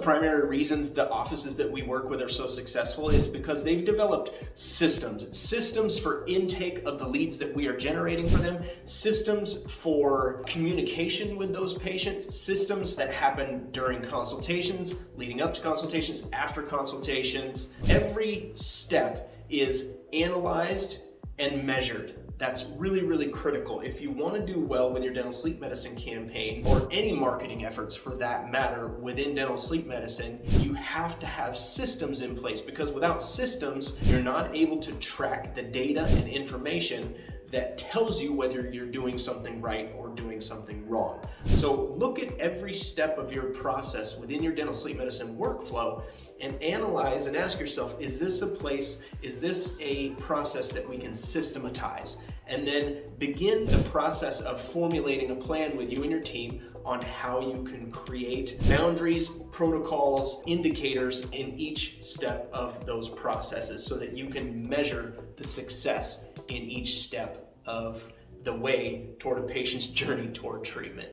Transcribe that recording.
primary reasons the offices that we work with are so successful is because they've developed systems for intake of the leads that we are generating for them, systems for communication with those patients, systems that happen during consultations, leading up to consultations, after consultations. Every step is analyzed and measured. That's really, really critical. If you want to do well with your dental sleep medicine campaign, or any marketing efforts for that matter within dental sleep medicine, you have to have systems in place, because without systems, you're not able to track the data and information that tells you whether you're doing something right or doing something wrong. So look at every step of your process within your dental sleep medicine workflow and analyze and ask yourself, is this a process that we can systematize? And then begin the process of formulating a plan with you and your team on how you can create boundaries, protocols, indicators in each step of those processes so that you can measure the success in each step of the way toward a patient's journey toward treatment.